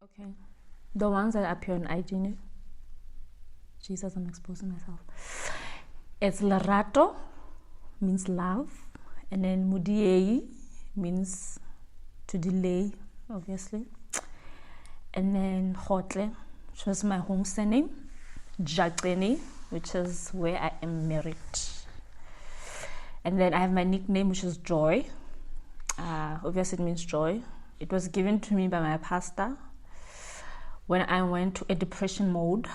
Okay. The ones that appear on IG. Jesus, I'm exposing myself. It's Lerato, means love. And then Mudiei means to delay, obviously. And then Hotle, which was my home surname. Jacqueline, which is where I am married. And then I have my nickname, which is Joy. Obviously, it means joy. It was given to me by my pastor when I went to a depression mode.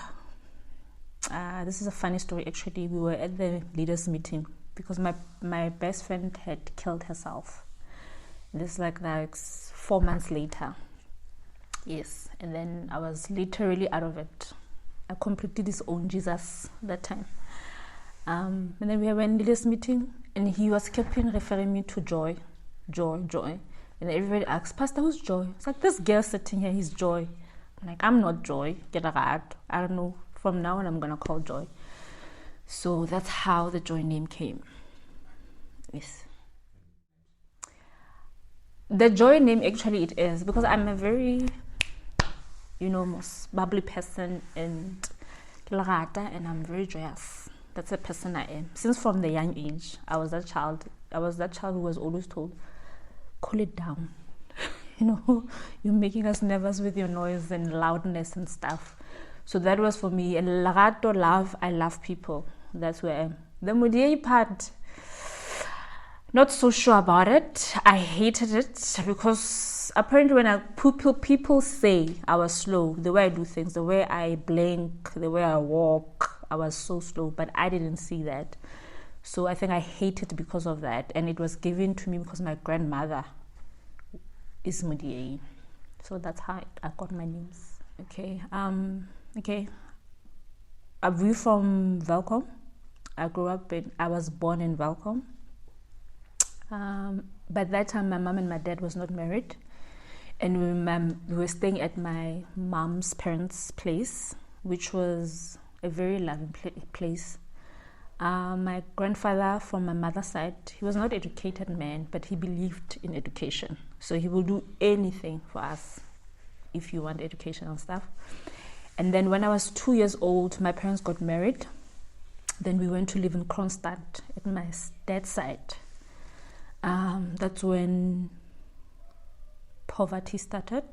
This is a funny story, actually. We were at the leaders' meeting because my best friend had killed herself. This is like 4 months later. Yes, and then I was literally out of it. I completely disowned Jesus that time. And then we were in this meeting, and he was keeping referring me to Joy. And everybody asks, Pastor, who's Joy? It's like, this girl sitting here, he's Joy. I'm like, I'm not Joy. Get out. I don't know. From now on, I'm going to call Joy. So that's how the Joy name came. Yes. The Joy name, actually, it is because I'm a very, most bubbly person, and Lerato, and I'm very joyous. That's the person I am. Since from the young age, I was that child who was always told, cool it down. You're making us nervous with your noise and loudness and stuff. So that was for me. And Lerato, love, I love people. That's where I am. The Mudiei part, not so sure about it. I hated it because apparently when people say I was slow, the way I do things, the way I blink, the way I walk, I was so slow, but I didn't see that. So I think I hate it because of that. And it was given to me because my grandmother is Mudiei. So that's how I got my names. Okay. I'm from Welkom. I was born in Welkom. By that time, my mom and my dad was not married. And we were staying at my mom's parents' place, which was a very loving place. My grandfather from my mother's side, he was not an educated man, but he believed in education. So he will do anything for us if you want education and stuff. And then when I was 2 years old, my parents got married. Then we went to live in Kronstadt at my dad's side. That's when poverty started.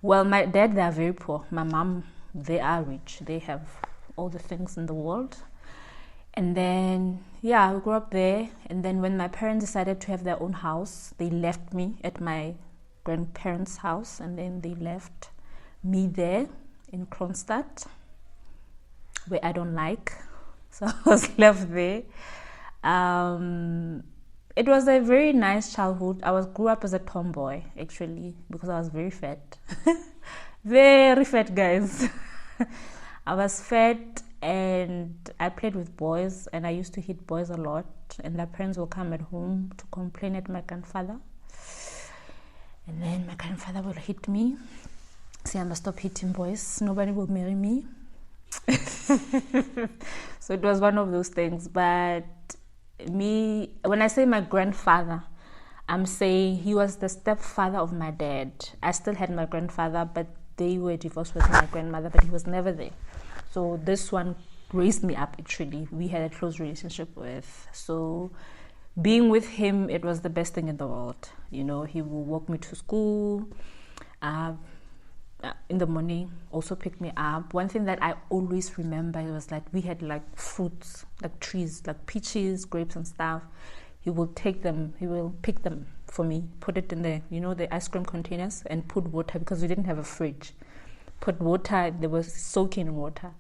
Well, my dad, they are very poor. My mom, they are rich. They have all the things in the world. And then, we grew up there. And then when my parents decided to have their own house, they left me at my grandparents' house. And then they left me there in Kronstadt, where I don't like. So I was left there. It was a very nice childhood. I grew up as a tomboy, actually, because I was very fat. Very fat, guys. I was fat, and I played with boys, and I used to hit boys a lot. And their parents will come at home to complain at my grandfather. And then my grandfather will hit me. Say, I must stop hitting boys. Nobody will marry me. So it was one of those things. But when I say my grandfather, I'm saying he was the stepfather of my dad. I still had my grandfather, but they were divorced with my grandmother, but he was never there. So this one raised me up, actually. We had a close relationship with. So being with him, it was the best thing in the world. He will walk me to school in the morning, also pick me up. One thing that I always remember was like we had like fruits, like trees, like peaches, grapes and stuff. He will pick them for me, put it in the ice cream containers, and put water, because we didn't have a fridge. Put water, they were soaking in water.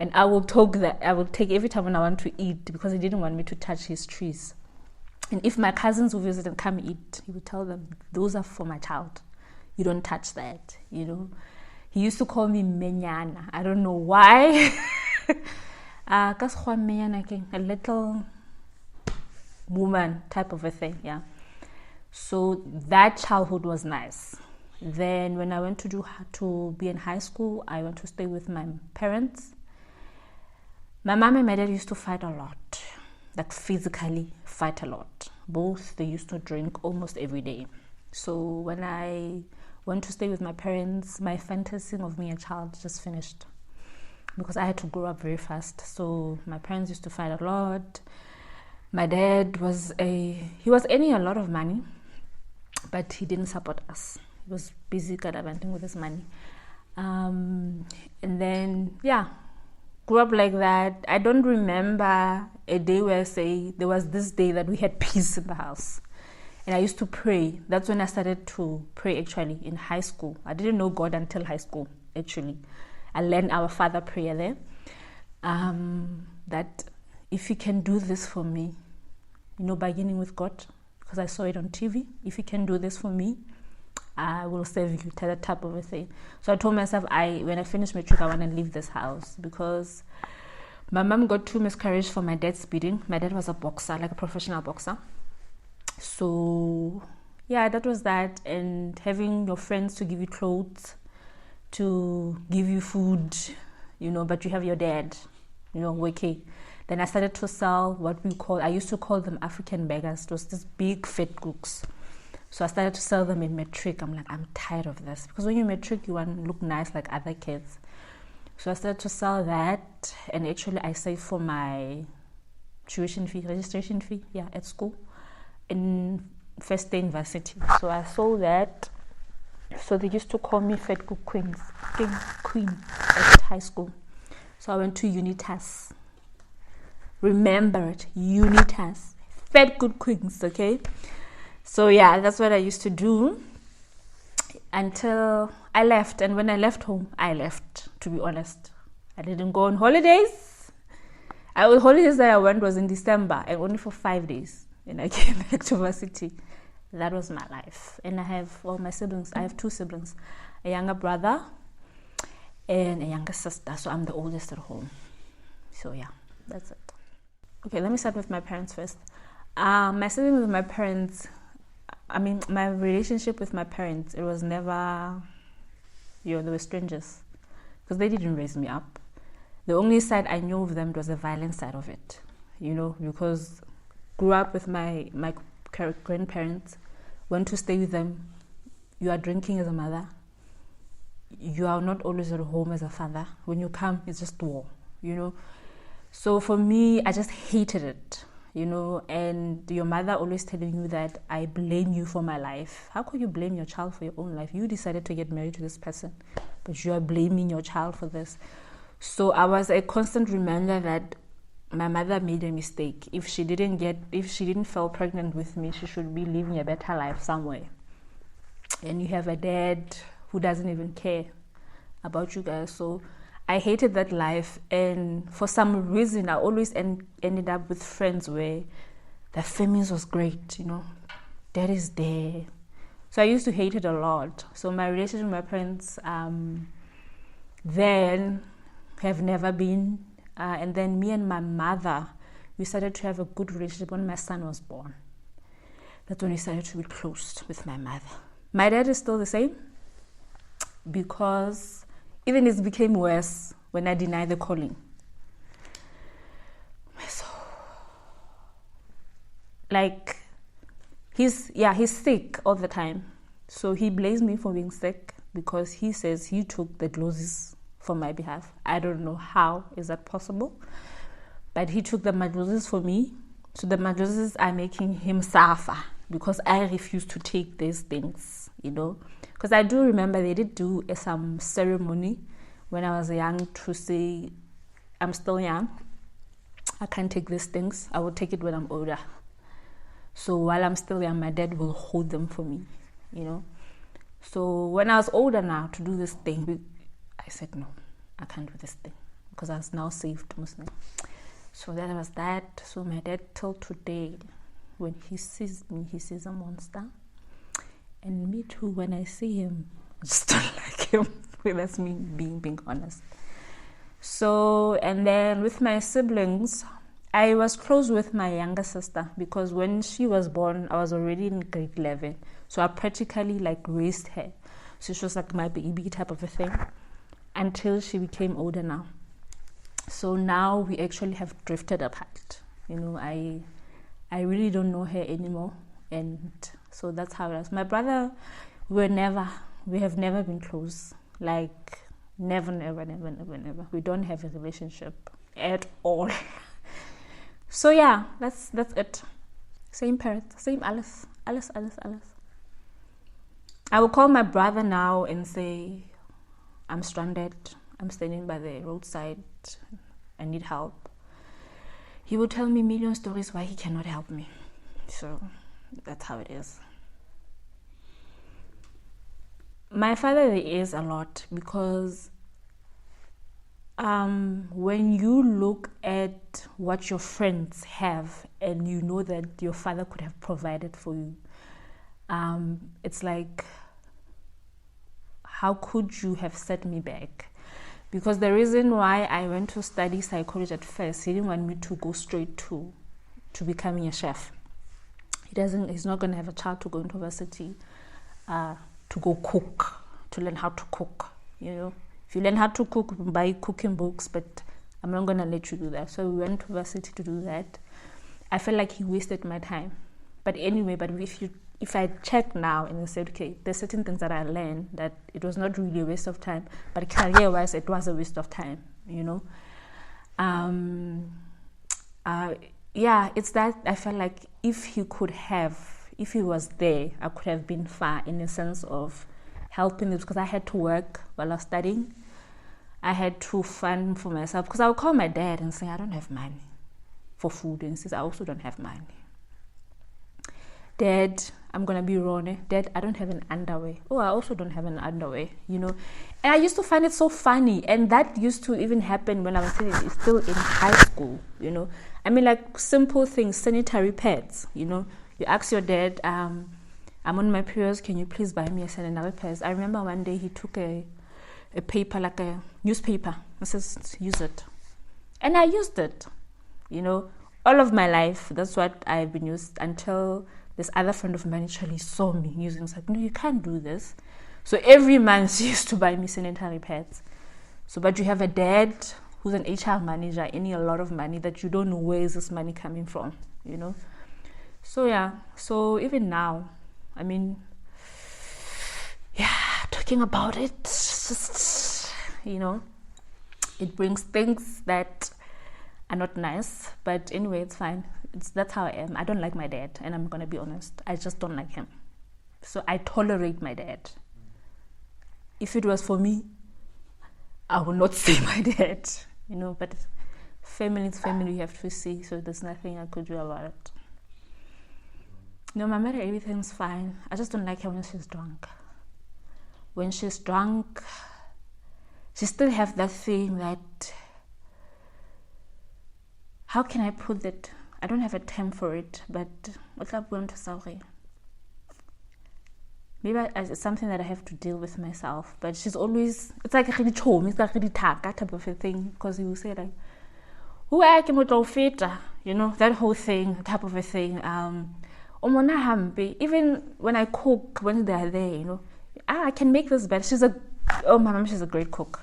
And I will take every time when I want to eat, because he didn't want me to touch his trees. And if my cousins will visit and come eat, he would tell them, those are for my child. You don't touch that, He used to call me Menyana. I don't know why. A little woman type of a thing, yeah. So that childhood was nice. Then when I went to be in high school, I went to stay with my parents. My mom and my dad used to fight a lot, like physically fight a lot. Both, they used to drink almost every day. So when I went to stay with my parents. My fantasy of being a child just finished because I had to grow up very fast. So my parents used to fight a lot. My dad was earning a lot of money, but he didn't support us. He was busy gallivanting with his money. And then, grew up like that. I don't remember a day where I say there was this day that we had peace in the house. And I used to pray. That's when I started to pray, actually, in high school. I didn't know God until high school, actually. I learned our Father prayer there. That if you can do this for me, bargaining with God, because I saw it on TV. If you can do this for me, I will serve you, that type of a thing. So I told myself, when I finish matric, I want to leave this house because my mom got 2 miscarriages for my dad's speeding. My dad was a boxer, like a professional boxer. So, that was that. And having your friends to give you clothes, to give you food, but you have your dad, working. Then I started to sell I used to call them African beggars. It was these big fat cooks. So I started to sell them in matric. I'm like, I'm tired of this. Because when you're matric, you want to look nice like other kids. So I started to sell that. And actually, I saved for my registration fee, at school. In first day university. So I sold that. So they used to call me Fat Cook Queen at high school. So I went to Unitas. Remember it, Unitas. Fat Good Queens, okay? So that's what I used to do until I left. And when I left home, I left, to be honest. I didn't go on holidays. Holidays that I went was in December and only for 5 days. And I came back to varsity. That was my life. And I have my siblings. I have 2 siblings, a younger brother and a younger sister. So I'm the oldest at home. So that's it. Okay, let me start with my parents first. My sibling with my parents, my relationship with my parents, it was never, they were strangers because they didn't raise me up. The only side I knew of them was the violent side of it, because grew up with my grandparents, went to stay with them. You are drinking as a mother. You are not always at home as a father. When you come, it's just war, So for me, I just hated it, and your mother always telling you that I blame you for my life. How could you blame your child for your own life? You decided to get married to this person, but you are blaming your child for this. So I was a constant reminder that my mother made a mistake. If she didn't fall pregnant with me, she should be living a better life somewhere. And you have a dad who doesn't even care about you guys. So I hated that life, and for some reason, I always ended up with friends where the families was great, Dad is there. So I used to hate it a lot. So my relationship with my parents then have never been. And then me and my mother, we started to have a good relationship when my son was born. That's when we started to be close with my mother. My dad is still the same because even it became worse when I denied the calling. So, he's sick all the time. So he blames me for being sick because he says he took the doses for my behalf. I don't know how is that possible, but he took the doses for me. So the doses are making him suffer because I refuse to take these things, Because I do remember they did do some ceremony when I was young to say, I'm still young. I can't take these things. I will take it when I'm older. So while I'm still young, my dad will hold them for me, So when I was older now to do this thing, I said, no, I can't do this thing because I was now saved Muslim. So that was that. So my dad till today, when he sees me, he sees a monster. And me too, when I see him, I just don't like him. That's me being honest. So, and then with my siblings, I was close with my younger sister because when she was born, I was already in grade 11. So I practically raised her. So she was like my baby type of a thing until she became older now. So now we actually have drifted apart. I really don't know her anymore. And so that's how it was. My brother, we We have never been close. Like, never, never, never, never, never. We don't have a relationship at all. So yeah, that's it. Same parents, same Alice. I will call my brother now and say, I'm stranded. I'm standing by the roadside. I need help. He will tell me a million stories why he cannot help me. So that's how it is. My father, there is a lot, because when you look at what your friends have and you know that your father could have provided for you, it's like, how could you have set me back? Because the reason why I went to study psychology at first, he didn't want me to go straight to becoming a chef. He's not going to have a child to go into university to go cook, to learn how to cook. If you learn how to cook, buy cooking books, but I'm not going to let you do that. So we went to university to do that. I felt like he wasted my time. But anyway, if I check now and I said, okay, there's certain things that I learned that it was not really a waste of time, but career-wise, it was a waste of time, it's that I felt like if he was there, I could have been far in the sense of helping this, because I had to work while I was studying. I had to fund for myself, because I would call my dad and say, I don't have money for food, and he says, I also don't have money. Dad, I'm going to be wrong. Dad, I don't have an underwear. Oh, I also don't have an underwear, And I used to find it so funny. And that used to even happen when I was still in high school, I mean, like simple things, sanitary pads, You ask your dad, I'm on my periods, can you please buy me a sanitary pads? I remember one day he took a paper, like a newspaper. I says, use it. And I used it, all of my life. That's what I've been used until this other friend of mine actually saw me using. It's like, no, you can't do this. So every month she used to buy me sanitary pads. So, but you have a dad who's an HR manager, earning a lot of money that you don't know where is this money coming from, So yeah, so even now, I mean, talking about it, just, it brings things that are not nice, but anyway, it's fine. That's how I am. I don't like my dad, and I'm gonna be honest. I just don't like him. So I tolerate my dad. If it was for me, I would not say my dad, but family is family, you have to see, so there's nothing I could do about it. No, my mother, everything's fine. I just don't like her when she's drunk. When she's drunk, she still has that thing that, how can I put that? I don't have a term for it, but maybe it's something that I have to deal with myself. But she's always, it's like a really chom, it's like a really taka type of a thing, because you will say like, who I can that whole thing, type of a thing. Even when I cook, when they're there, I can make this better. My mom, she's a great cook,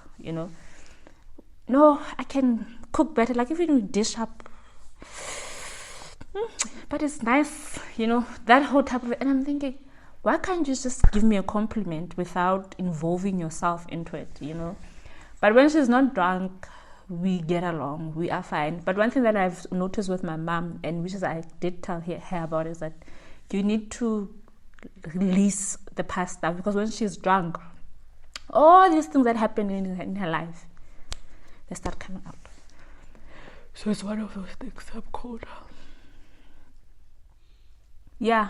No, I can cook better. Like if you dish up, but it's nice, that whole type of it. And I'm thinking, why can't you just give me a compliment without involving yourself into it, But when she's not drunk, we get along, we are fine. But one thing that I've noticed with my mom, and which is I did tell her about, is that you need to release the past stuff, because when she's drunk, all these things that happen in her life, they start coming out. So it's one of those things I'm called. Yeah.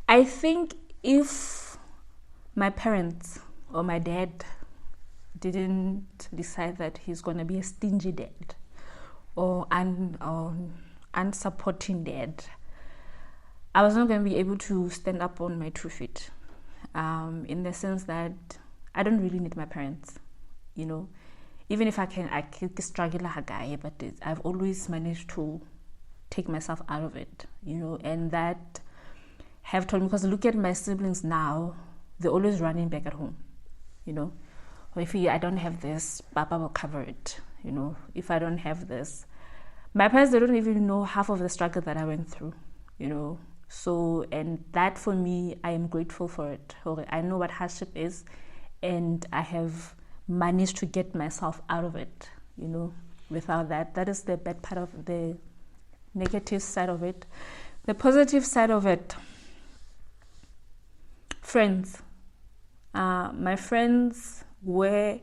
I think if my parents or my dad didn't decide that he's going to be a stingy dad or unsupporting dad, I was not going to be able to stand up on my 2 feet, in the sense that I don't really need my parents, even if I can struggle like a guy, but I've always managed to take myself out of it, and that have told me, because look at my siblings now, they're always running back at home, or if I don't have this, Papa will cover it, if I don't have this. My parents, they don't even know half of the struggle that I went through, So, and that for me, I am grateful for it. I know what hardship is, and I have managed to get myself out of it, without that. That is the bad part of the negative side of it. The positive side of it, friends. My friends were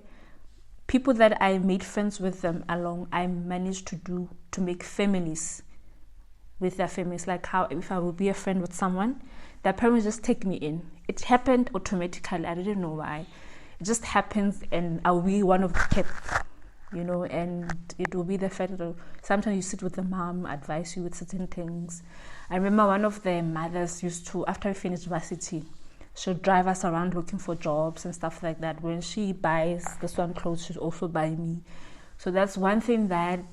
people that I made friends with them along. I managed to make families with their families. Like how if I would be a friend with someone, their parents just take me in. It happened automatically. I didn't know why. It just happens, and I'll be one of the kids, and it will be the fact that sometimes you sit with the mom, advise you with certain things. I remember one of the mothers used to, after we finished varsity, she'll drive us around looking for jobs and stuff like that. When she buys this one clothes, she'll also buy me. So that's one thing that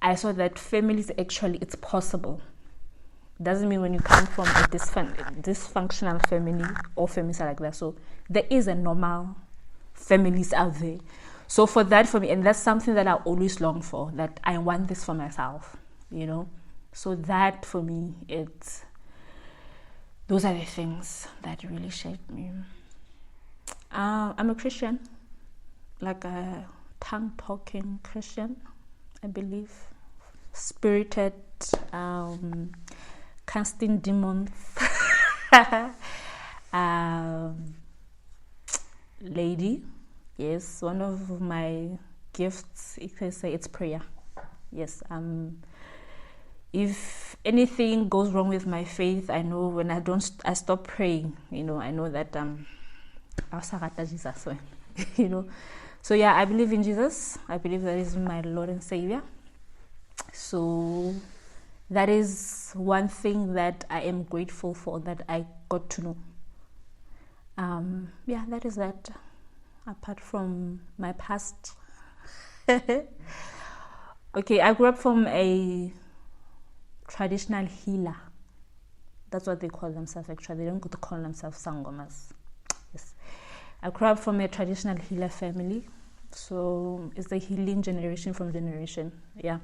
I saw, that families actually, it's possible. Doesn't mean when you come from a dysfunctional family, all families are like that. So there is a normal families out there. So for me, and that's something that I always long for, that I want this for myself, So that for me, those are the things that really shaped me. I'm a Christian, like a tongue-talking Christian, I believe. Spirited, casting demons, lady. Yes, one of my gifts, you can say, it's prayer. Yes, if anything goes wrong with my faith, I know when I stop praying, I know that I'll Jesus, So yeah, I believe in Jesus. I believe that is my Lord and Savior. So that is one thing that I am grateful for, that I got to know. That is that. Apart from my past. Okay, I grew up from a traditional healer. That's what they call themselves, actually. They don't go to call themselves sangomas. Yes. I grew up from a traditional healer family. So it's the healing generation from generation. Yeah.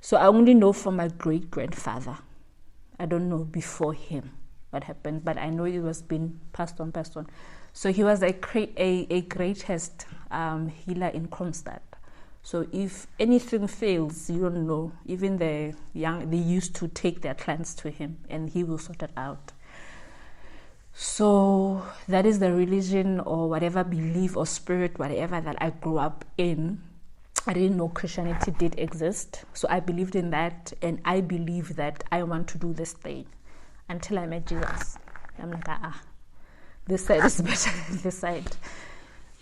So I only know from my great-grandfather. I don't know before him what happened, but I know it was being passed on. So he was a greatest healer in Kronstadt. So if anything fails, you don't know. Even the young, they used to take their clients to him, and he will sort it out. So that is the religion or whatever belief or spirit, whatever that I grew up in. I didn't know Christianity did exist. So I believed in that, and I believe that I want to do this thing until I met Jesus. I'm like, this side is better than this side.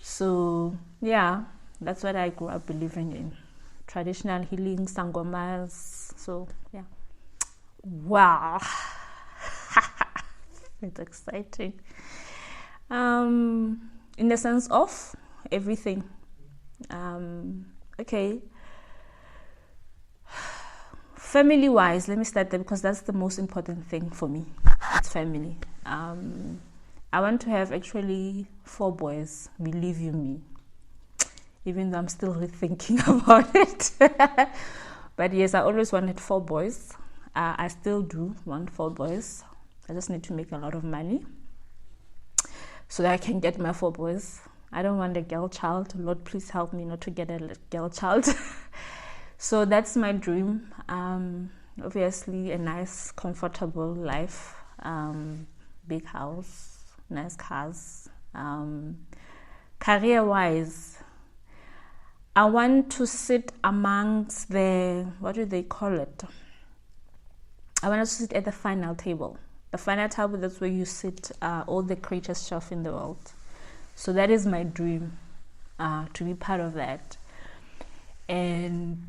So yeah, that's what I grew up believing in. Traditional healing, sangomas. So yeah. Wow. It's exciting. In the sense of everything. Okay. Family wise, let me start there because that's the most important thing for me. It's family. I want to have actually 4 boys, believe you me. Even though I'm still rethinking about it. But yes, I always wanted 4 boys. I still do want 4 boys. I just need to make a lot of money so that I can get my 4 boys. I don't want a girl child. Lord, please help me not to get a girl child. So that's my dream. Obviously, a nice, comfortable life. Big house, nice cars. Career-wise, I want to sit amongst the, what do they call it? I want to sit at the final table. The final table, that's where you sit all the greatest chef in the world. So that is my dream, to be part of that. And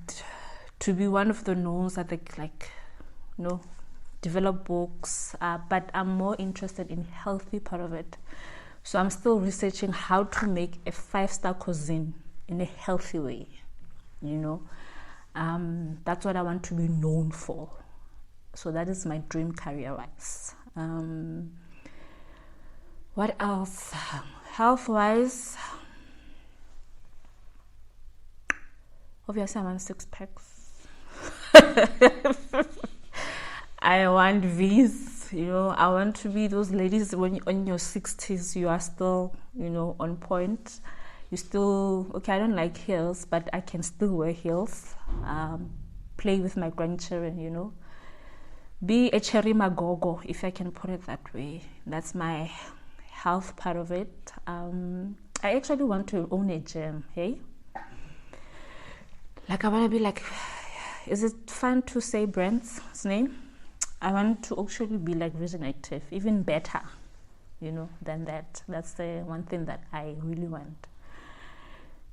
to be one of the knowns that develop books, but I'm more interested in healthy part of it. So I'm still researching how to make a 5-star cuisine in a healthy way, That's what I want to be known for. So that is my dream career-wise. What else? Health-wise, obviously I want 6 packs. I want V's. I want to be those ladies when you're in your 60s, you are still, on point. You still, okay, I don't like heels, but I can still wear heels. Play with my grandchildren, Be a cherry magogo, if I can put it that way. That's my health part of it. I actually want to own a gym, hey? Like, I want to be like, is it fun to say brand's name? I want to actually be like Vision Active, even better, than that. That's the one thing that I really want.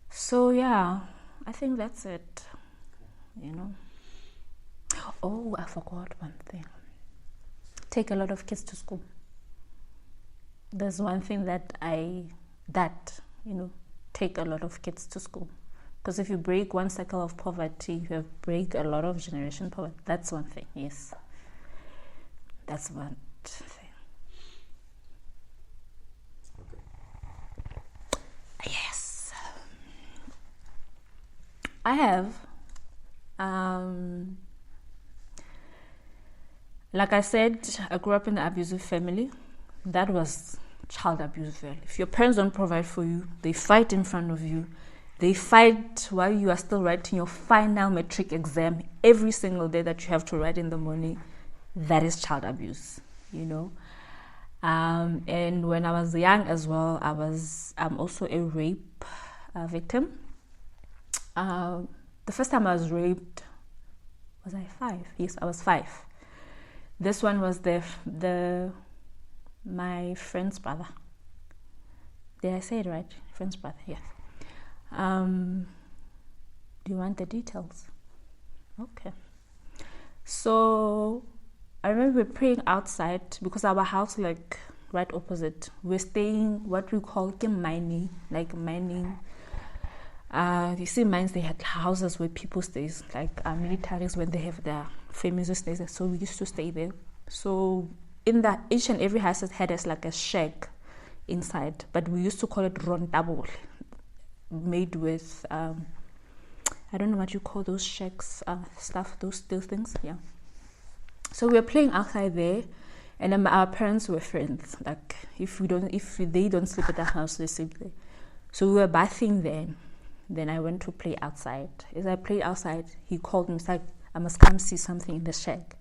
So, yeah, I think that's it, Oh, I forgot one thing. Take a lot of kids to school. There's one thing that take a lot of kids to school. Because if you break one cycle of poverty, you have break a lot of generation poverty. That's one thing, yes. That's one thing. Okay. Yes. I have, like I said, I grew up in an abusive family. That was child abuse. If your parents don't provide for you, they fight in front of you. They fight while you are still writing your final matric exam every single day that you have to write in the morning. That is child abuse, And when I was young as well, I'm also a rape victim. The first time I was raped, was I 5? Yes, I was 5. This one was my friend's brother. Did I say it right? Friend's brother, yes. Do you want the details? Okay. So I remember we were praying outside because our house, like right opposite, we're staying what we call mining, like mining. You see, mines, they had houses where people stay, like militaries when they have their families stays. So we used to stay there. So in that, each and every house had us like a shack inside, but we used to call it rondable, made with I don't know what you call those shacks, stuff, those steel things, yeah. So we were playing outside there, and then our parents were friends. Like if they don't sleep at the house, they sleep there. So we were bathing there. Then I went to play outside. As I played outside, he called me. He's like, I must come see something in the shack.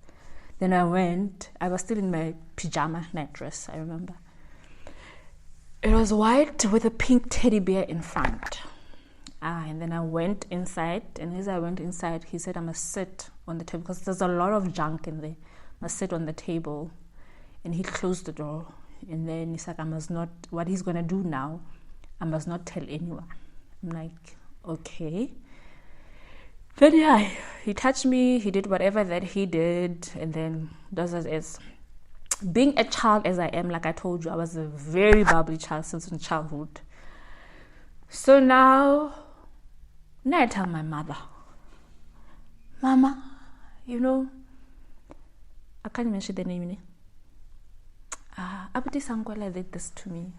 Then I went. I was still in my pajama night dress, I remember. It was white with a pink teddy bear in front. And then I went inside. And as I went inside, he said, I must sit on the table because there's a lot of junk in there. I must sit on the table. And he closed the door. And then he's like, I must not, what he's going to do now, I must not tell anyone. I'm like, okay. Then yeah, he touched me. He did whatever that he did. And then does as is. Being a child as I am, like I told you, I was a very bubbly child since in childhood. So now I tell my mother, Mama, I can't mention the name. Abdi Sangwala did this to me,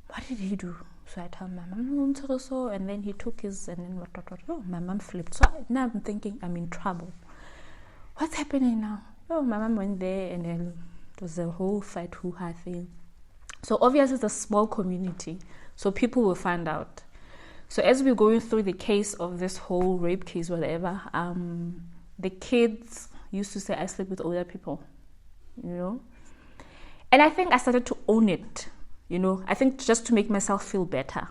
what did he do? So I tell my mom, and then he took his, and then what, oh, my mom flipped. So now I'm thinking I'm in trouble. What's happening now? Oh, my mom went there, and then it was a whole fight, hoo-ha thing. So obviously it's a small community, so people will find out. So as we're going through the case of this whole rape case, whatever, the kids used to say, I sleep with older people, And I think I started to own it, I think just to make myself feel better,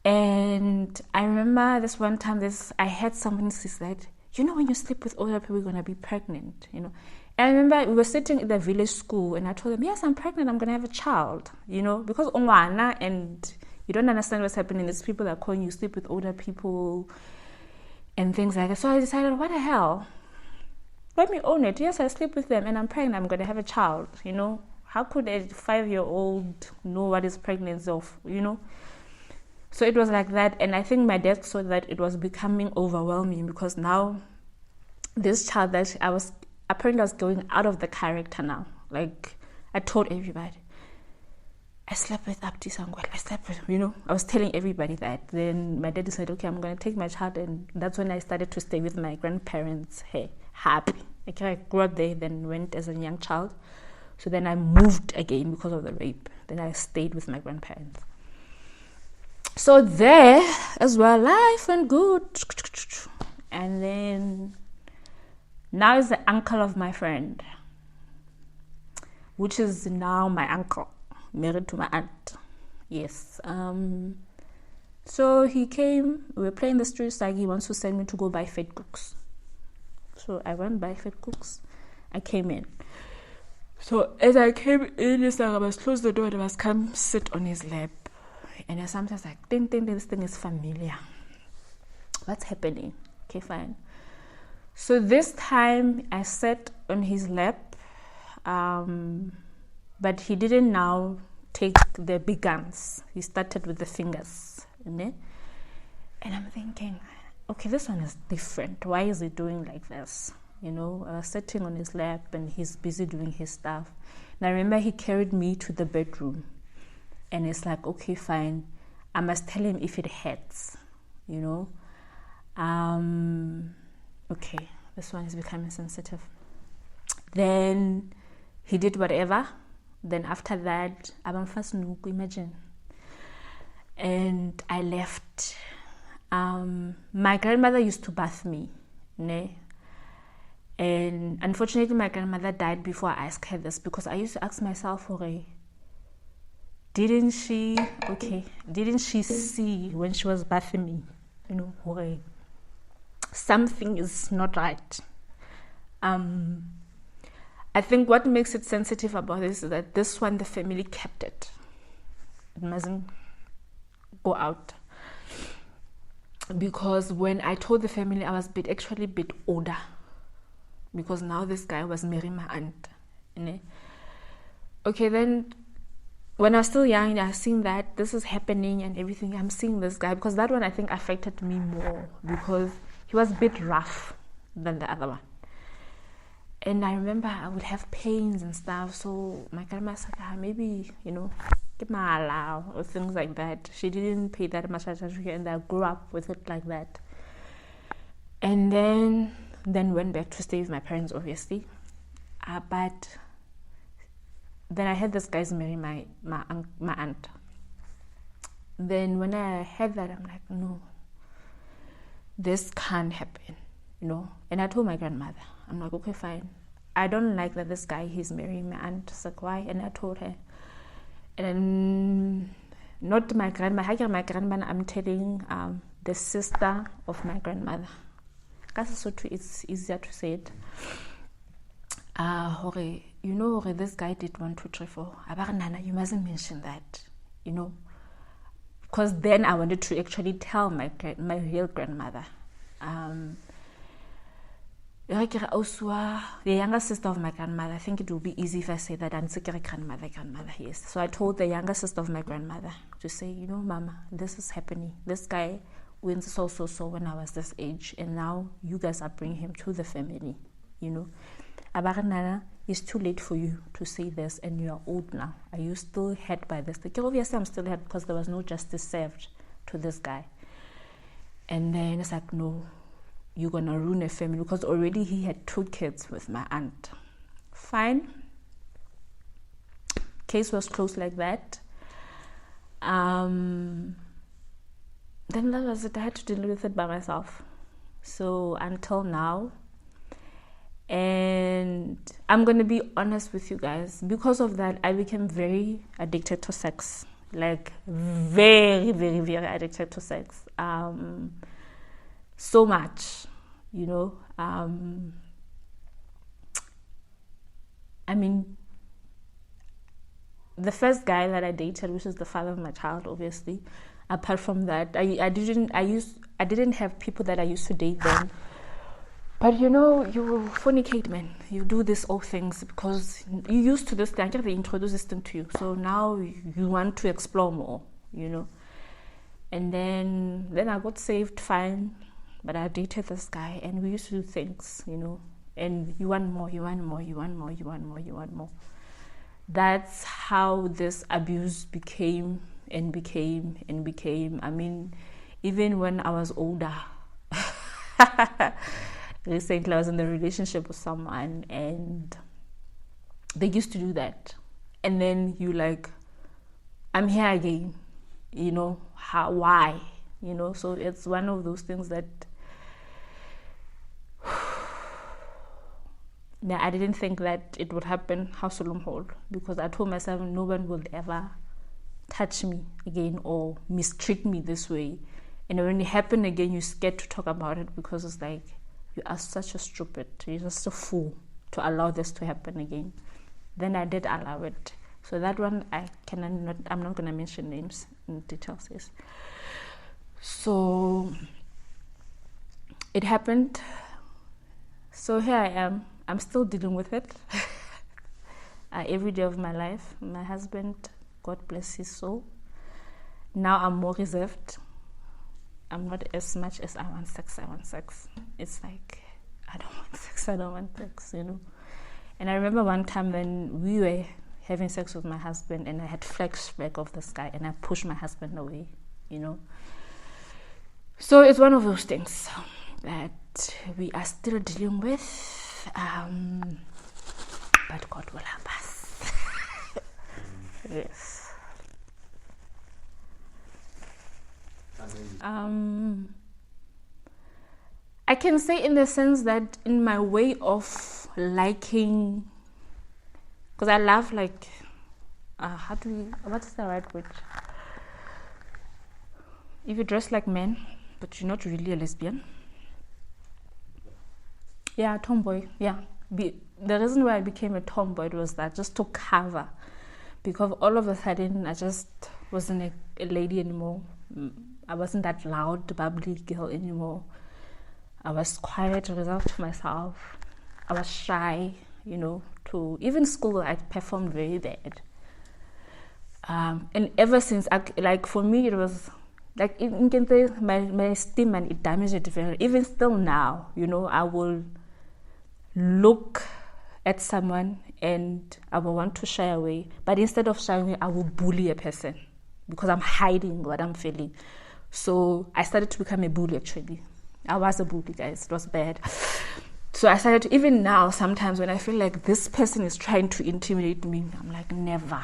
And I remember this one time, I had someone say that, when you sleep with older people, you're going to be pregnant, And I remember we were sitting in the village school, and I told them, yes, I'm pregnant, I'm going to have a child, because Ongwana, and you don't understand what's happening. There's people that are calling you sleep with older people and things like that. So I decided, what the hell? Let me own it. Yes, I sleep with them, and I'm pregnant, I'm going to have a child, How could a 5-year-old know what is pregnancy of, So it was like that, and I think my dad saw that it was becoming overwhelming because now this child that I was going out of the character now. Like I told everybody, I slept with Abdi Sangwal. I slept with, I was telling everybody that. Then my dad decided, okay, I'm going to take my child. And that's when I started to stay with my grandparents. Hey, happy. Okay, I grew up there, then went as a young child. So then I moved again because of the rape. Then I stayed with my grandparents. So there as well, life went good. And then now is the uncle of my friend, which is now my uncle, married to my aunt. Yes. So he came, we were playing the streets, like he wants to send me to go buy fed cooks. So I went buy fed cooks. I came in. So as I came in, it's like I must close the door and I must come sit on his lap. And I sometimes like, this thing is familiar. What's happening? Okay, fine. So this time I sat on his lap, but he didn't now take the big guns. He started with the fingers. And I'm thinking, okay, this one is different. Why is he doing like this? I was sitting on his lap and he's busy doing his stuff. And I remember he carried me to the bedroom. And it's like, okay, fine. I must tell him if it hurts, Okay, this one is becoming sensitive. Then he did whatever. Then after that, imagine. And I left. My grandmother used to bath me. And unfortunately, my grandmother died before I asked her this, because I used to ask myself, didn't she see when she was bathing me, something is not right. I think what makes it sensitive about this is that this one, the family kept it. It mustn't go out. Because when I told the family, I was actually a bit older. Because now this guy was marrying my aunt. Okay, then when I was still young, I seen that this is happening and everything. I'm seeing this guy, because that one I think affected me more, because he was a bit rough than the other one. And I remember I would have pains and stuff. So my grandma said, maybe, get my allow or things like that. She didn't pay that much attention, and I grew up with it like that. And then went back to stay with my parents, obviously. But then I had this guy's marry my aunt. Then when I heard that, I'm like, no, this can't happen, And I told my grandmother, I'm like, okay, fine. I don't like that this guy, he's marrying my aunt. It's like, why? And I told her. And not my grandma. My grandma, I'm telling the sister of my grandmother. Because it's easier to say it. This guy did 1, 2, 3, 4. Nana, you mustn't mention that, Because then I wanted to actually tell my real grandmother. The younger sister of my grandmother, I think it will be easy if I say that I'm grandmother, yes. So I told the younger sister of my grandmother to say, Mama, this is happening. This guy went so when I was this age, and now you guys are bringing him to the family, Nana, it's too late for you to say this, and you are old now. Are you still hurt by this? Obviously, I'm still hurt because there was no justice served to this guy. And then it's like, no, you're going to ruin a family, because already he had 2 kids with my aunt. Fine. Case was closed like that. Then that was it. I had to deal with it by myself. So until now. And I'm going to be honest with you guys. Because of that, I became very addicted to sex. Like, very, very, very addicted to sex. So much, the first guy that I dated, which is the father of my child, obviously. Apart from that, I didn't have people that I used to date then. But you fornicate, man. You do these old things because you're used to this thing. They introduce this thing to you. So now you want to explore more, And then I got saved, fine. But I dated this guy, and we used to do things, And you want more, you want more, you want more, you want more, you want more. that's how this abuse became. I mean, even when I was older, recently I was in a relationship with someone and they used to do that. And then you like, I'm here again, why? So it's one of those things that now I didn't think that it would happen because I told myself no one will ever touch me again or mistreat me this way. And when it happened again, you're scared to talk about it because it's like you are such a stupid, you're just a fool to allow this to happen again. Then I did allow it. So that one I'm not gonna mention names in details. Yes. So it happened. So here I am. I'm still dealing with it every day of my life. My husband, God bless his soul. Now I'm more reserved. I'm not as much as I want sex. It's like, I don't want sex, And I remember one time when we were having sex with my husband and I had flashback of this guy and I pushed my husband away, So it's one of those things that we are still dealing with. But God will help us. Yes. I can say in the sense that in my way of liking, because I love like, what's the right word? If you dress like men, but you're not really a lesbian. Yeah, tomboy, yeah. The reason why I became a tomboy was that just to cover, because all of a sudden I just wasn't a lady anymore. I wasn't that loud, bubbly girl anymore. I was quiet, reserved to myself. I was shy, to even school I performed very bad. And ever since, for me it was like, you can say my esteem and it damaged it very. Even still now, I will look at someone and I will want to shy away, but instead of shying away, I will bully a person because I'm hiding what I'm feeling. So I started to become a bully. Actually, I was a bully, guys. It was bad. So I started to, even now, sometimes when I feel like this person is trying to intimidate me, I'm like, never,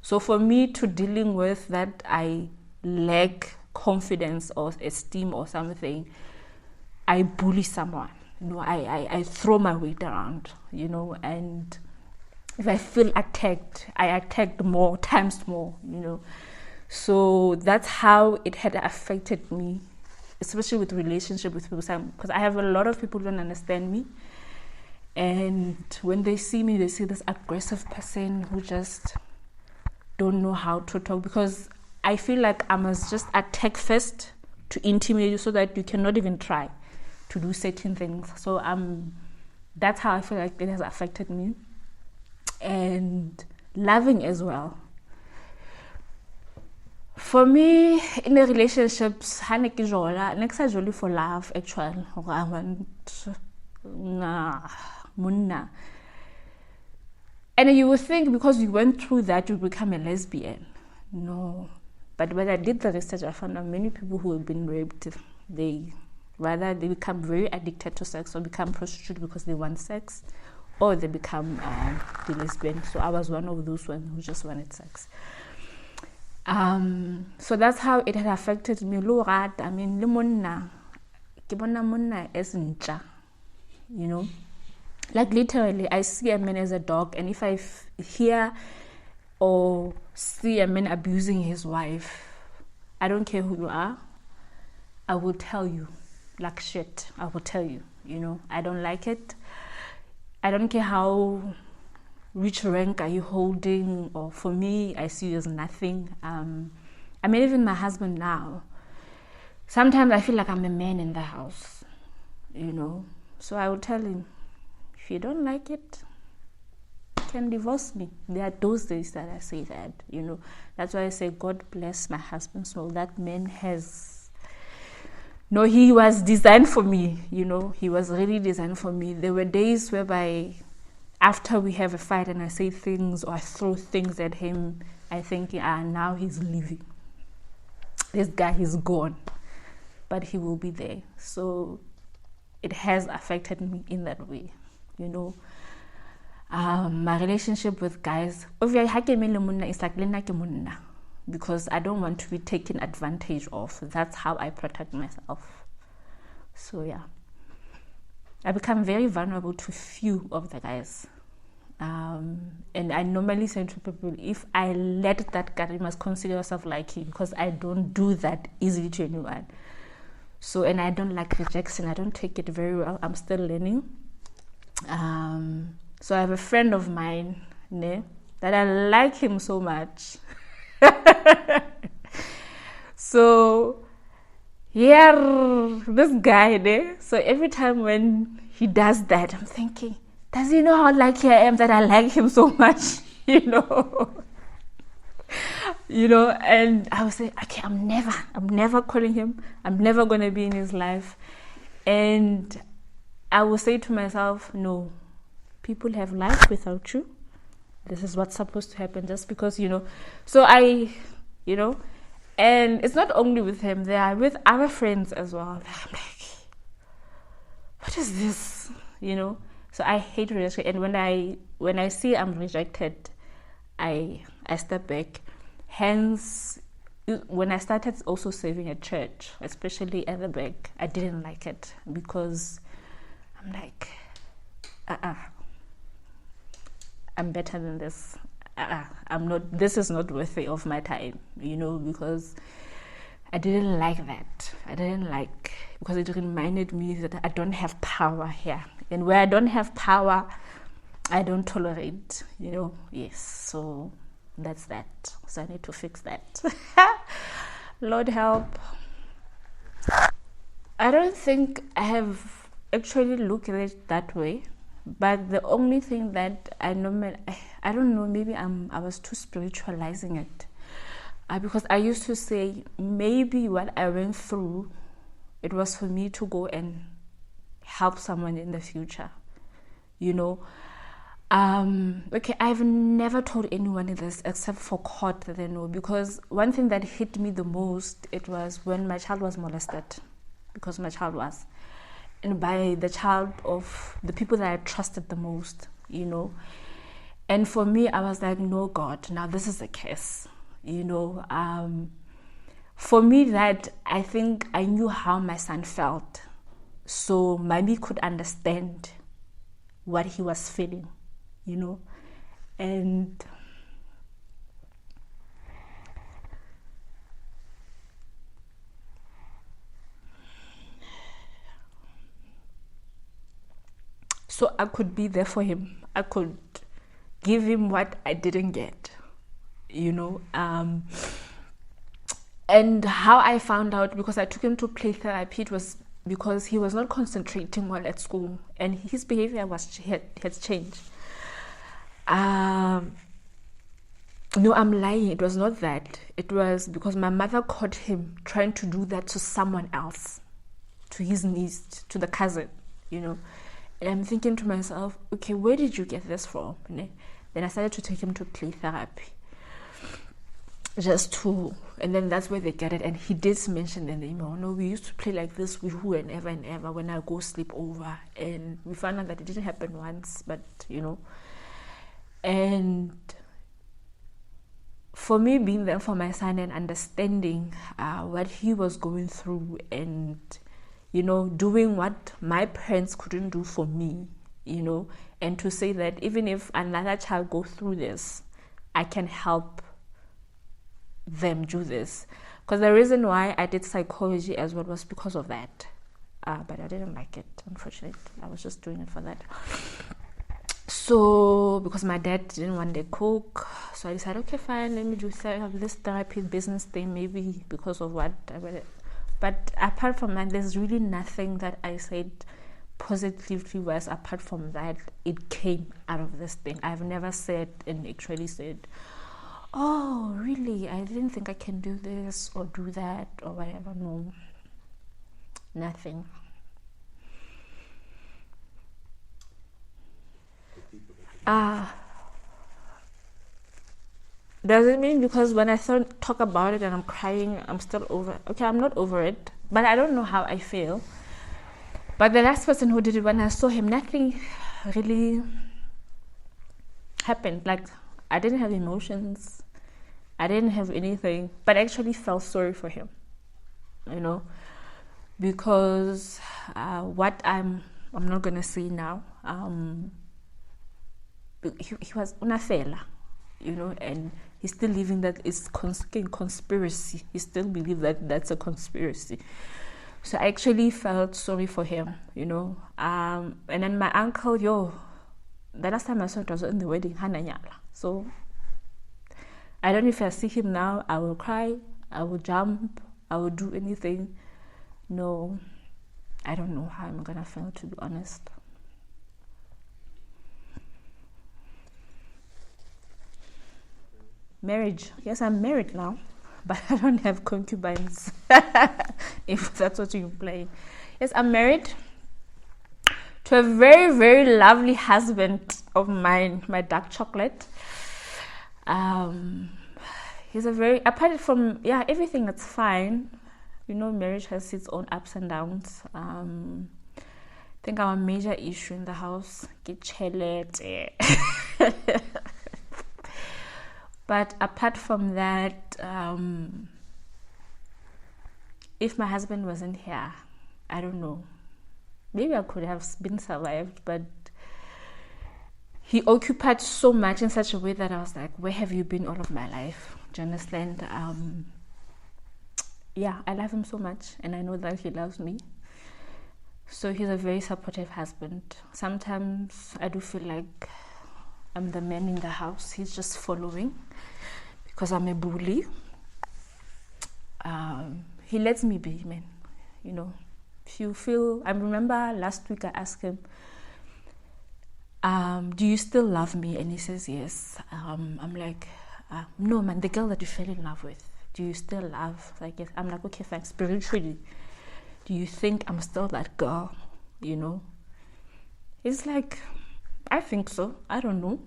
So for me to dealing with that, I lack confidence or esteem or something, I bully someone. I throw my weight around, and if I feel attacked, I attacked times more, So that's how it had affected me, especially with relationship with people. Because I have a lot of people who don't understand me. And when they see me, they see this aggressive person who just don't know how to talk. Because I feel like I must just attack first to intimidate you so that you cannot even try to do certain things. So that's how I feel like it has affected me. And loving as well. For me, in the relationships, next usually for love, actually. I want munna. And you would think because you went through that, you become a lesbian. No. But when I did the research, I found out many people who have been raped, they become very addicted to sex or become prostitute because they want sex, or they become the lesbian. So I was one of those ones who just wanted sex. So that's how it had affected me. I mean, monna as ncha, like literally, I see a man as a dog, and if I hear or see a man abusing his wife, I don't care who you are, I will tell you. Like shit, I will tell you, I don't like it. I don't care how rich rank are you holding, or for me, I see you as nothing. I mean, even my husband now, sometimes I feel like I'm a man in the house, So I will tell him, if you don't like it, you can divorce me. There are those days that I say that, That's why I say, God bless my husband's soul. That man he was designed for me, He was really designed for me. There were days whereby after we have a fight and I say things or I throw things at him, I think, now he's leaving. This guy, he's gone, but he will be there. So it has affected me in that way, you know. My relationship with guys, it's like because I don't want to be taken advantage of. That's how I protect myself. So yeah, I become very vulnerable to few of the guys. And I normally say to people, if I let that guy, you must consider yourself lucky, because I don't do that easily to anyone. So, and I don't like rejection. I don't take it very well. I'm still learning. So I have a friend of mine, that I like him so much. So, yeah, this guy, so every time when he does that, I'm thinking, does he know how lucky I am that I like him so much? You know, and I would say, okay, I'm never calling him. I'm never going to be in his life. And I will say to myself, no, people have life without you. This is what's supposed to happen, just because, So and it's not only with him, they are with other friends as well. I'm like, what is this? So I hate rejection. And when I see I'm rejected, I step back. Hence, when I started also serving at church, especially at the back, I didn't like it, because I'm like, I'm better than this. I'm not. This is not worthy of my time, because I didn't like that. Because it reminded me that I don't have power here, and where I don't have power, I don't tolerate. Yes. So that's that. So I need to fix that. Lord help. I don't think I have actually looked at it that way. But the only thing that I don't know, maybe I was too spiritualizing it. Because I used to say, maybe what I went through, it was for me to go and help someone in the future. Okay, I've never told anyone this except for court that they know. Because one thing that hit me the most, it was when my child was molested. Because my child was. And by the child of the people that I trusted the most, And for me, I was like, no, God, now this is a case, For me, that I think I knew how my son felt. So maybe could understand what he was feeling, And so I could be there for him. I could give him what I didn't get, And how I found out, because I took him to play therapy, it was because he was not concentrating well at school, and his behavior had changed. No, I'm lying. It was not that. It was because my mother caught him trying to do that to someone else, to his niece, to the cousin, And I'm thinking to myself, okay, where did you get this from? Then I started to take him to play therapy. And then that's where they get it. And he did mention in the email, no, we used to play like this with who and ever when I go sleep over. And we found out that it didn't happen once, but, And for me, being there for my son and understanding what he was going through and, doing what my parents couldn't do for me, and to say that even if another child goes through this, I can help them do this. Because the reason why I did psychology as well was because of that. But I didn't like it, unfortunately. I was just doing it for that. So, because my dad didn't want to cook, so I decided, okay, fine, let me do this therapy business thing, maybe because of what I read. But apart from that, there's really nothing that I said positively was apart from that it came out of this thing. I've never said and actually said, oh, really, I didn't think I can do this or do that or whatever. No, nothing. Does it mean because when I talk about it and I'm crying, I'm still over it? Okay, I'm not over it, but I don't know how I feel. But the last person who did it, when I saw him, nothing really happened. Like, I didn't have emotions. I didn't have anything, but I actually felt sorry for him, because what I'm not going to say now, he was unafela, and he's still living that it's conspiracy. He still believes that that's a conspiracy. So I actually felt sorry for him, and then my uncle, the last time I saw it was in the wedding, Hananyala. So I don't know if I see him now, I will cry, I will jump, I will do anything. No, I don't know how I'm gonna feel, to be honest. Marriage. Yes, I'm married now, but I don't have concubines, if that's what you're playing. Yes, I'm married to a very, very lovely husband of mine, my dark chocolate. He's a very, apart from, everything that's fine. Marriage has its own ups and downs. I think our major issue in the house, get chelete. But apart from that, if my husband wasn't here, I don't know. Maybe I could have been survived, but he occupied so much in such a way that I was like, where have you been all of my life? Do you understand? I love him so much, and I know that he loves me. So he's a very supportive husband. Sometimes I do feel like I'm the man in the house. He's just following because I'm a bully. He lets me be, man. If you feel, I remember last week I asked him, do you still love me? And he says yes. I'm like, no, man, the girl that you fell in love with, do you still love? Like, yes. I'm like, okay, fine. Spiritually, do you think I'm still that girl? He's like, I think so. I don't know.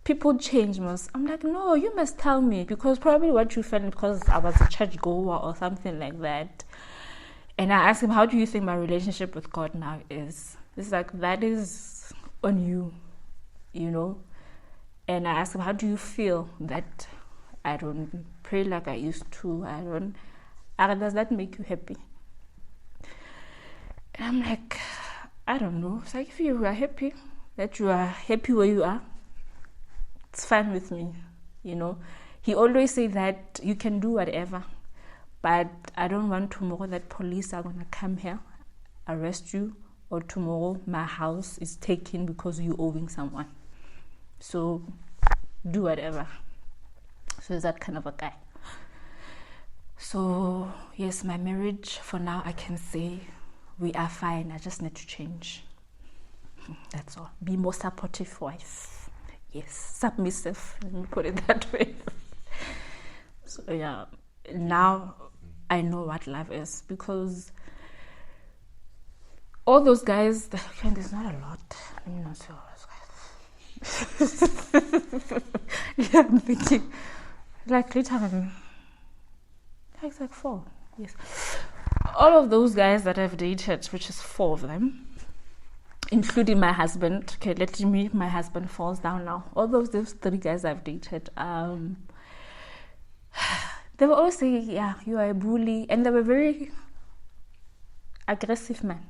People change, most. I'm like, no, you must tell me, because probably what you felt because I was a church goer or something like that. And I asked him, how do you think my relationship with God now is? It's like, that is on you, And I asked him, how do you feel that I don't pray like I used to? Does that make you happy? And I'm like, I don't know. It's like, if you are happy, that you are happy where you are, it's fine with me, He always say that you can do whatever, but I don't want tomorrow that police are going to come here, arrest you, or tomorrow my house is taken because you're owing someone. So do whatever. So he's that kind of a guy. So yes, my marriage, for now, I can say we are fine. I just need to change. That's all. Be more supportive wife. Yes, submissive. Let me put it that way. So now I know what love is, because all those guys, there's not a lot. Let me not say all those guys. I'm thinking, like 3 times. It's like 4. Yes. All of those guys that I've dated, which is 4 of them, including my husband. Okay, let me. My husband falls down now. All those 3 guys I've dated, they were always saying, you are a bully, and they were very aggressive men,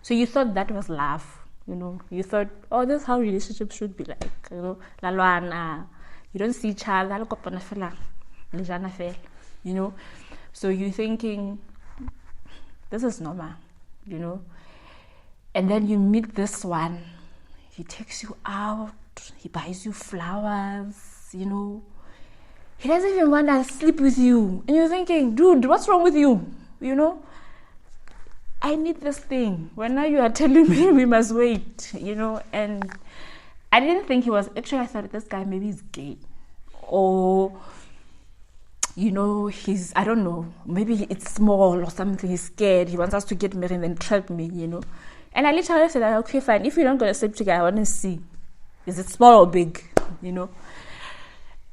So you thought that was love, You thought, this is how relationships should be like, Lalwana, you don't see each other, So you're thinking, this is normal, And then you meet this one, he takes you out, he buys you flowers, He doesn't even want to sleep with you. And you're thinking, dude, what's wrong with you? I need this thing. When now you are telling me we must wait, And I didn't think he was, actually I thought this guy maybe is gay. Or, he's, I don't know, maybe it's small or something, he's scared. He wants us to get married and then trap me, And I literally said, okay, fine. If you don't go to sleep together, I want to see. Is it small or big? You know?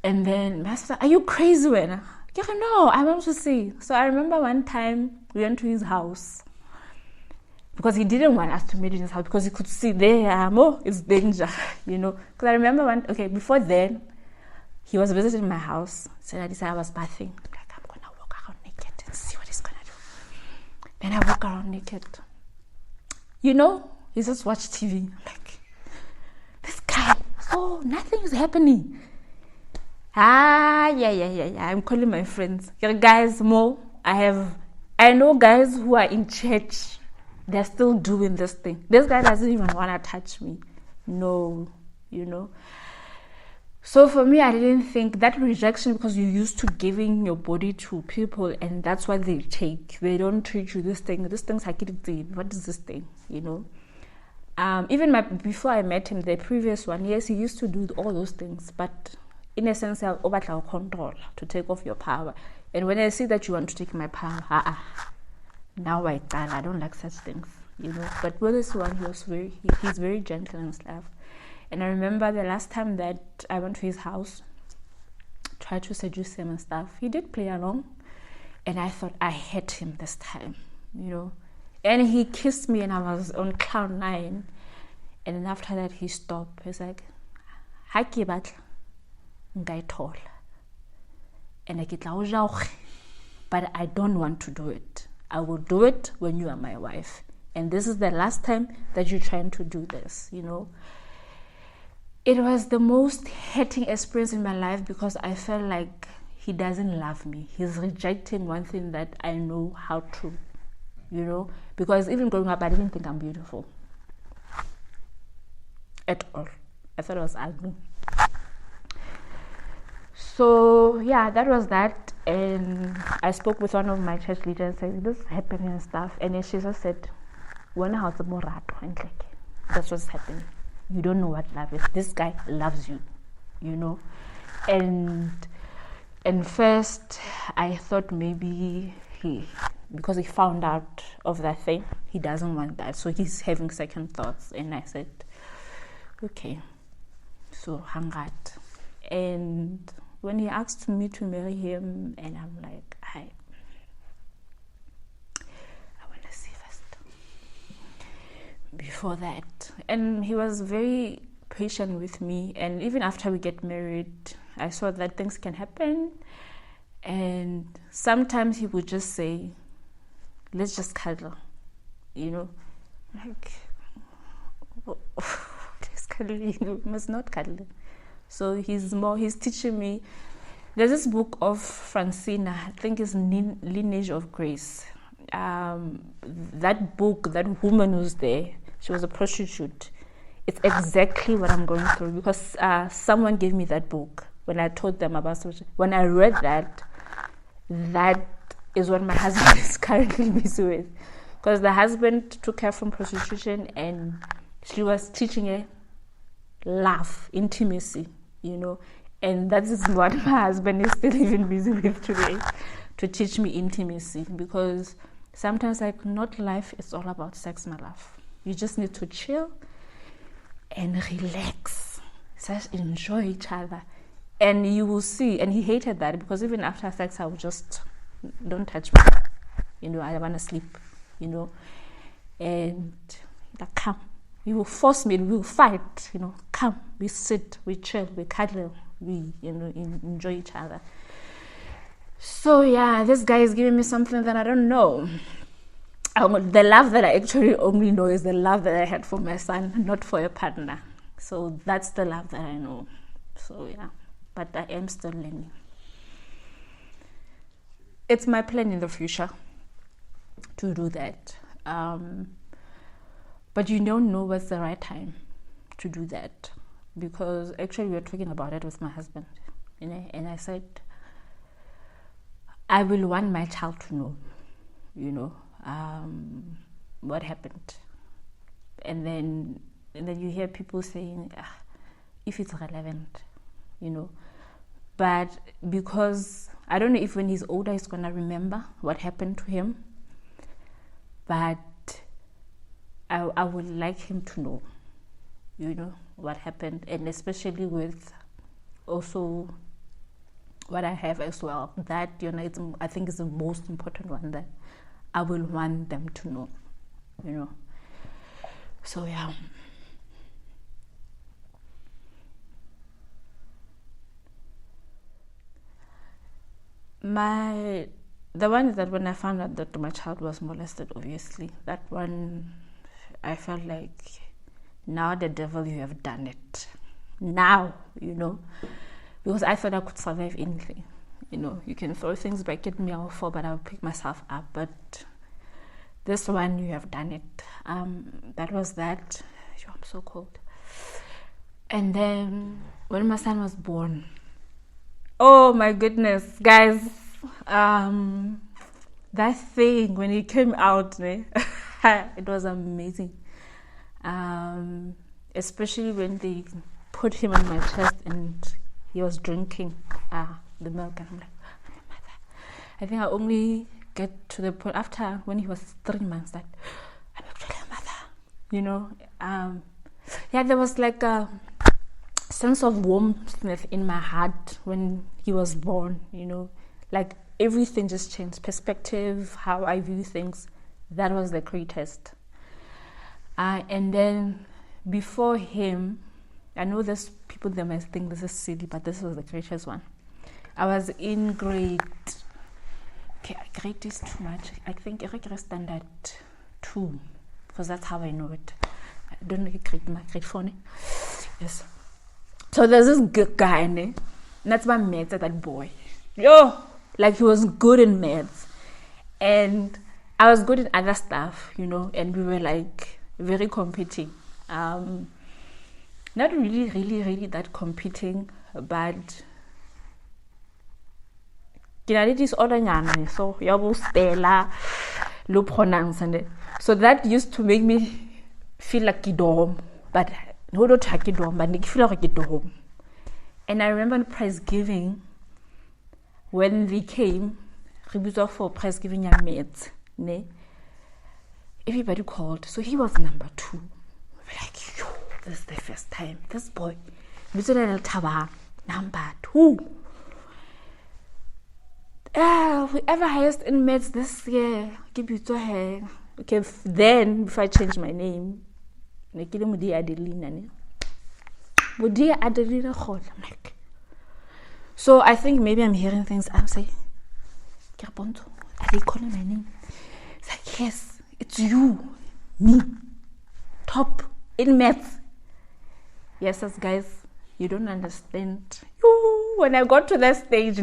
And then Master, are you crazy, Wena? No, I want to see. So I remember one time we went to his house because he didn't want us to meet in his house because he could see there, it's danger, you know. Because I remember before then, he was visiting my house. So I decided I was bathing. I'm like, I'm going to walk around naked and see what he's going to do. Then I walk around naked. You know, he just watched TV. I'm like, this guy, nothing is happening. Yeah. I'm calling my friends. Guys, I know guys who are in church. They're still doing this thing. This guy doesn't even want to touch me. No, you know. So for me, I didn't think that rejection, because you're used to giving your body to people and that's what they take. They don't treat you this thing. This thing's what is this thing, you know. Even before I met him, the previous one, yes, he used to do all those things, but in a sense, I'll control to take off your power. And when I see that you want to take my power, now I don't like such things, you know. But with this one, he's very gentle and stuff. And I remember the last time that I went to his house, tried to seduce him and stuff, he did play along. And I thought I hit him this time, you know. And he kissed me and I was on cloud 9. And then after that, he stopped. He's like, Haki batla. And but I don't want to do it. I will do it when you are my wife. And this is the last time that you're trying to do this, you know. It was the most hurting experience in my life because I felt like he doesn't love me. He's rejecting one thing that I know how to, you know. Because even growing up, I didn't think I'm beautiful at all. I thought I was ugly. So yeah, that was that. And I spoke with one of my church leaders and said, this is happening and stuff. And then she just said, that's what's happening. You don't know what love is. This guy loves you, you know. And first I thought maybe because he found out of that thing, he doesn't want that. So he's having second thoughts. And I said, okay, so hang out. And when he asked me to marry him, and I'm like, I want to see first before that. And he was very patient with me. And even after we get married, I saw that things can happen. And sometimes he would just say, let's just cuddle, you know, like, let's cuddle, you know, we must not cuddle. So he's teaching me. There's this book of Francina, I think it's Lineage of Grace. That book, that woman who's there, she was a prostitute. It's exactly what I'm going through because someone gave me that book when I told them about social. When I read that is what my husband is currently busy with. Because the husband took her from prostitution and she was teaching her love, intimacy, you know. And that is what my husband is still even busy with today, to teach me intimacy. Because sometimes, like, not life is all about sex, my love. You just need to chill and relax. Just enjoy each other. And you will see, and he hated that because even after sex, I would just, don't touch me. You know, I want to sleep, you know. And like, come. You will force me, we will fight, you know. Come, we sit, we chill, we cuddle, we, you know, enjoy each other. So yeah, this guy is giving me something that I don't know. The love that I actually only know is the love that I had for my son, not for a partner. So that's the love that I know. So yeah, but I am still learning. It's my plan in the future to do that. But you don't know what's the right time to do that. Because actually we were talking about it with my husband. You know, and I said, I will want my child to know, you know, what happened. And then you hear people saying, if it's relevant, you know. But because I don't know if when he's older he's going to remember what happened to him. But I would like him to know, you know, what happened, and especially with also what I have as well. That, I think is the most important one that I will want them to know, So yeah. The one is that when I found out that my child was molested, obviously, that one, I felt like, now the devil, you have done it. Now, because I thought I could survive anything. You can throw things back at me, I'll fall, but I'll pick myself up. But this one, you have done it. That was that. I'm so cold. And then when my son was born, oh my goodness, guys, that thing when he came out, it was amazing. Especially when they put him on my chest and he was drinking the milk, and I'm like, mother. I think I only get to the point after when he was 3 months that I'm actually a mother. There was like a sense of warmth in my heart when he was born. Like everything just changed. Perspective, how I view things, that was the greatest. And then before him, I know there's people that might think this is silly, but this was the greatest one. I was in grade is too much. I think standard 2, because that's how I know it. I don't know grade 4. Yes. So there's this good guy, and that's my mates at that boy. Like he was good in maths, and I was good in other stuff, and we were like very competing. Not really that competing, but so Stella, low pronounce, and so that used to make me feel like kidom, but no, don't take kidom, but I feel like kidom. And I remember in prize giving, when they came, for prize giving your mates, everybody called, so he was number 2. We're like, this is the first time. This boy, number 2. Whoever highest in maths this year, give you to her. Okay, then if I change my name, I'm like, so I think maybe I'm hearing things. I'm saying, are they calling my name? It's like, yes, it's you, me, top in maths. Yes, guys, you don't understand. When I got to that stage,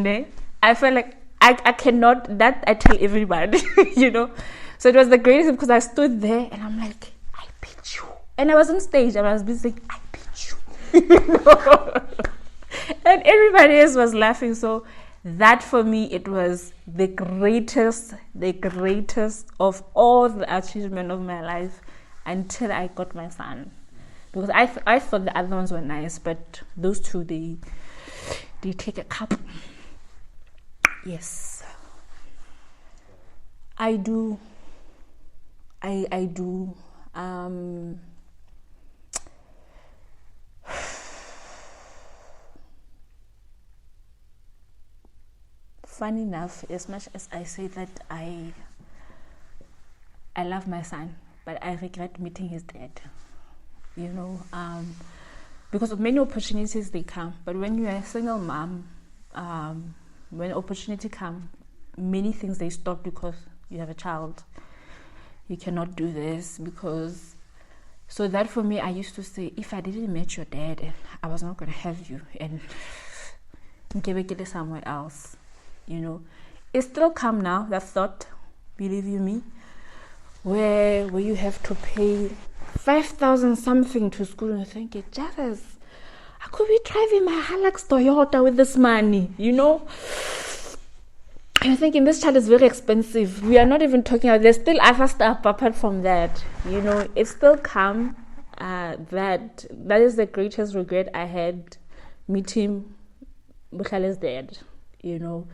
I felt like I cannot, that I tell everybody, So it was the greatest because I stood there and I'm like, I beat you. And I was on stage and I was busy saying, I beat you. And everybody else was laughing. So that for me, it was the greatest of all the achievement of my life until I got my son. Because I thought the other ones were nice, but those two, they take a cup. Yes. I do. I do. Funny enough, as much as I say that I love my son, but I regret meeting his dad. Because of many opportunities they come, but when you're a single mom, when opportunity come, many things they stop because you have a child. You cannot do this because. So that for me, I used to say, if I didn't meet your dad, I was not going to have you, and give it somewhere else. It's still come now, that thought, believe you me, where you have to pay 5,000 something to school, and I think, Jesus, I could be driving my Hilux Toyota with this money, I'm thinking this child is very expensive. We are not even talking about, there's still other stuff apart from that. It's still come. That is the greatest regret I had meeting Bukhale's dad. Because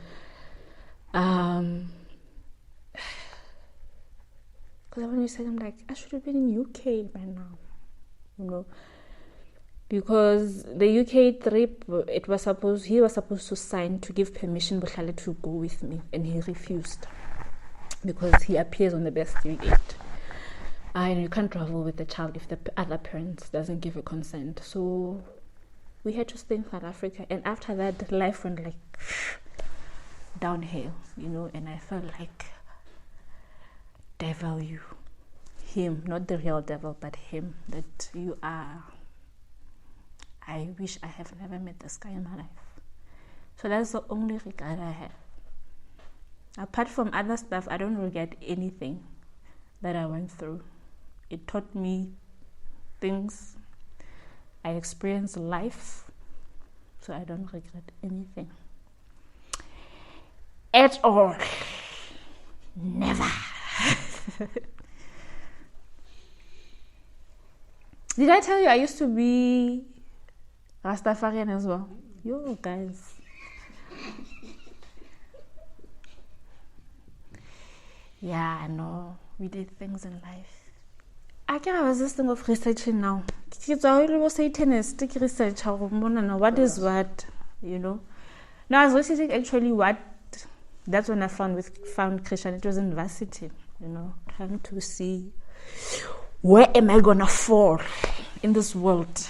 when you said, I'm like, I should have been in UK by now. because the UK trip, he was supposed to sign to give permission to go with me, and he refused because he appears on the birth certificate. And you can't travel with the child if the other parent doesn't give a consent. So we had to stay in South Africa, and after that, life went like downhill, and I felt like devalue him, not the real devil, but him, that you are. I wish I have never met this guy in my life. So that's the only regret I have. Apart from other stuff, I don't regret anything that I went through. It taught me things. I experienced life, so I don't regret anything at all. Never. Did I tell you I used to be Rastafarian as well? Yo, guys. Yeah, I know. We did things in life. I can't have this thing of researching now. It's a little Satanistic research. What is what, Now, I was researching actually what. That's when I found Christian. It was in varsity, trying to see where am I gonna fall in this world.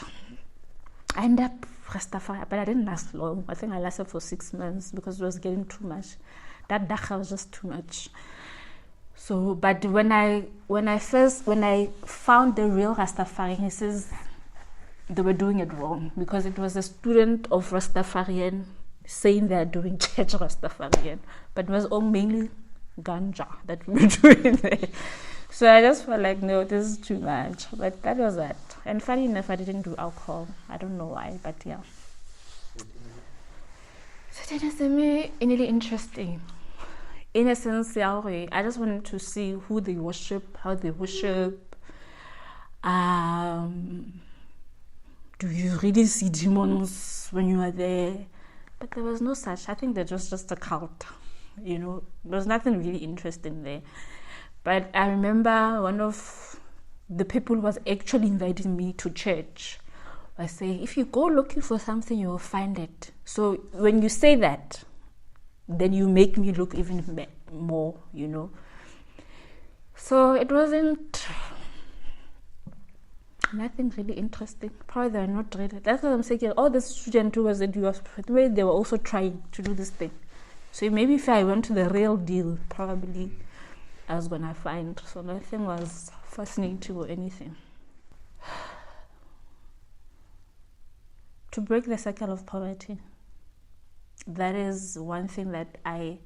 I ended up Rastafari, but I didn't last long. I think I lasted for 6 months because it was getting too much. That dakha was just too much. So, but when I found the real Rastafarian, he says they were doing it wrong because it was a student of Rastafarian saying they are doing church Rastafarian, but it was all mainly ganja that we were doing there. So I just felt like, no, this is too much. But that was that. And funny enough, I didn't do alcohol. I don't know why, but yeah. So that is really interesting. In a sense, I just wanted to see who they worship, how they worship. Do you really see demons when you are there? But there was no such. I think they're just a cult. There was nothing really interesting there. But I remember one of the people who was actually inviting me to church was saying, if you go looking for something, you will find it. So when you say that, then you make me look even more, So it wasn't nothing really interesting. Probably they're not ready. That's what I'm saying. All the students who was at US, they were also trying to do this thing. So maybe if I went to the real deal, probably I was gonna find. So nothing was fascinating or anything. To break the cycle of poverty. That is one thing that I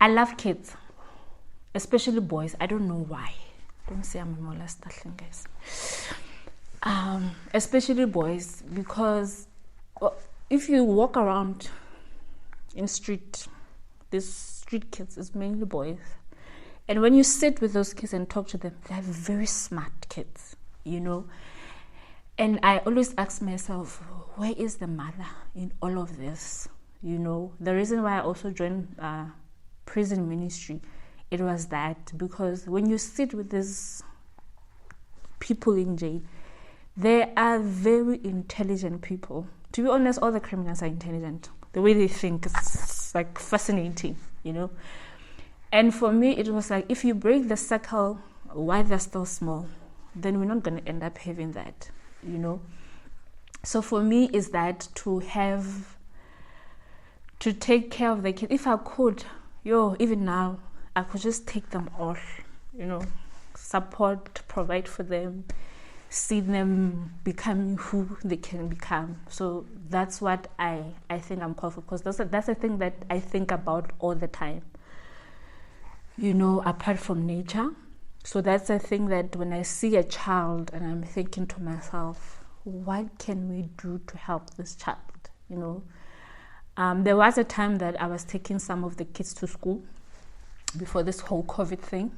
love kids, especially boys. I don't know why. Don't say I'm a molester, guys. Especially boys, because if you walk around in street, these street kids is mainly boys. And when you sit with those kids and talk to them, they're very smart kids, And I always ask myself, where is the mother in all of this? The reason why I also joined prison ministry, it was that because when you sit with these people in jail, they are very intelligent people. To be honest, all the criminals are intelligent. The way they think is like fascinating, And for me, it was like, if you break the cycle while they're still small, then we're not going to end up having that, So for me, is that to take care of the kids. If I could, even now, I could just take them all, support, provide for them, see them becoming who they can become. So that's what I think I'm called for, because that's the thing that I think about all the time, apart from nature. So that's the thing that when I see a child and I'm thinking to myself, what can we do to help this child, There was a time that I was taking some of the kids to school before this whole COVID thing.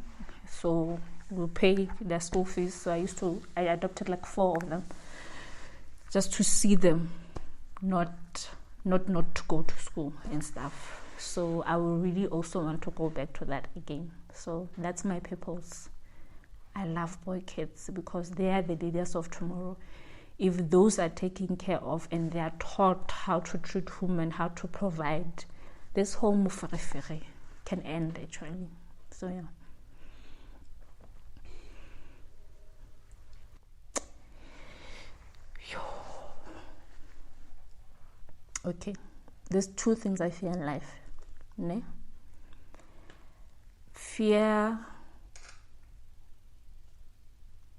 So we pay their school fees. So I adopted like 4 of them just to see them not to go to school and stuff. So I will really also want to go back to that again. So that's my purpose. I love boy kids because they are the leaders of tomorrow. if those are taken care of and they are taught how to treat women, how to provide, this whole mufarefere can end actually. So yeah. Okay, there's two things I fear in life. Ne? Fear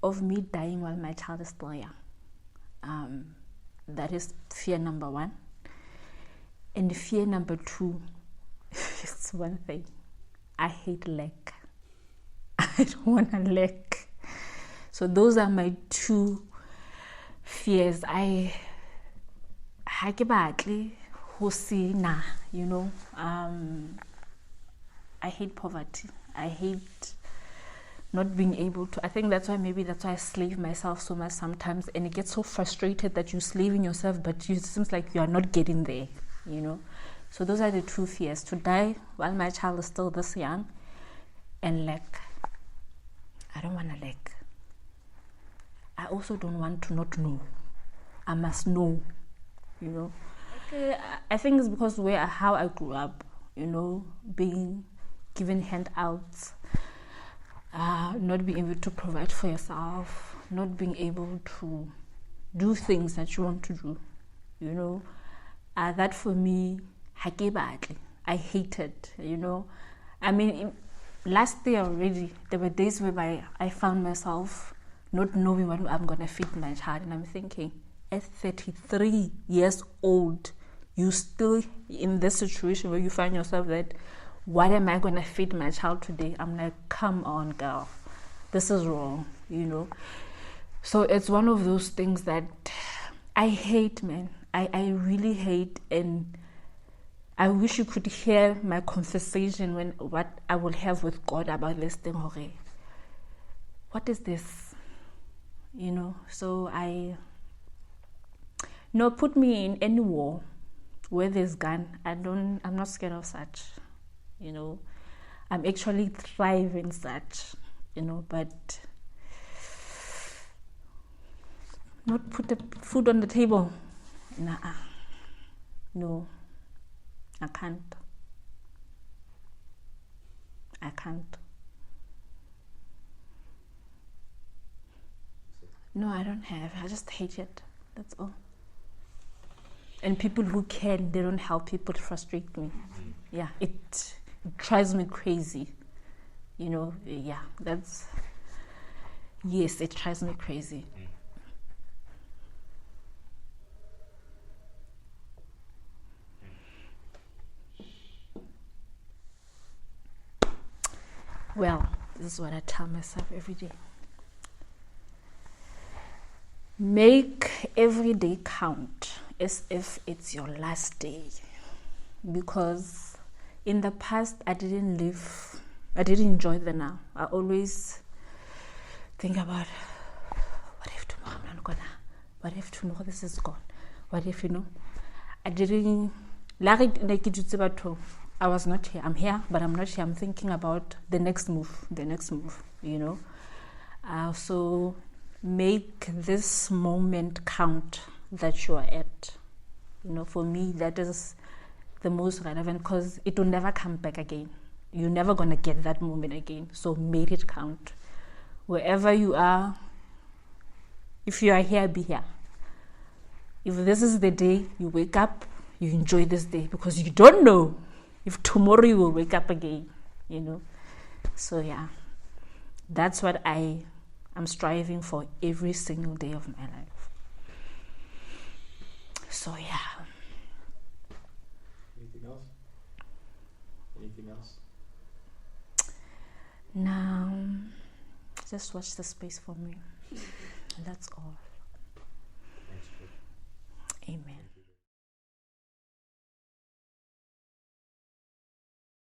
of me dying while my child is still young. That is fear number one. And fear number two is one thing. I hate lack. I don't want to lack. So those are my two fears. I hate poverty. I hate not being able to. I think that's why I slave myself so much sometimes, and it gets so frustrated that you're slaving yourself, but it seems like you are not getting there, So those are the two fears: to die while my child is still this young, and lack. I don't want to lack. I also don't want to not know. I must know, I think it's because how I grew up, being given handouts, not being able to provide for yourself, not being able to do things that you want to do, that for me, I hated, I mean, last year already, there were days where I found myself not knowing what I'm going to feed my child, and I'm thinking, at 33 years old, you still in this situation where you find yourself that, what am I going to feed my child today? I'm like, come on, girl, this is wrong, So it's one of those things that I hate, man. I really hate, and I wish you could hear my conversation what I will have with God about this thing. Okay, what is this? So put me in any war where there's gun. I'm not scared of such, I'm actually thriving such, but not put the food on the table. No, I can't. No, I don't have. I just hate it. That's all. And people who can, they don't help people, frustrate me. Yeah, it drives me crazy. Yeah, yes, it drives me crazy. Well, this is what I tell myself every day. Make every day count as if it's your last day. Because in the past, I didn't enjoy the now. I always think about, what if tomorrow I'm not gonna? What if tomorrow this is gone? What if, I didn't, I was not here. I'm here, but I'm not here. I'm thinking about the next move, So make this moment count that you are at. For me, that is the most relevant, because it will never come back again. You're never going to get that moment again. So make it count. Wherever you are, if you are here, be here. If this is the day you wake up, you enjoy this day, because you don't know if tomorrow you will wake up again, So yeah, that's what I am striving for every single day of my life. So yeah. Anything else? Now, just watch the space for me. That's all.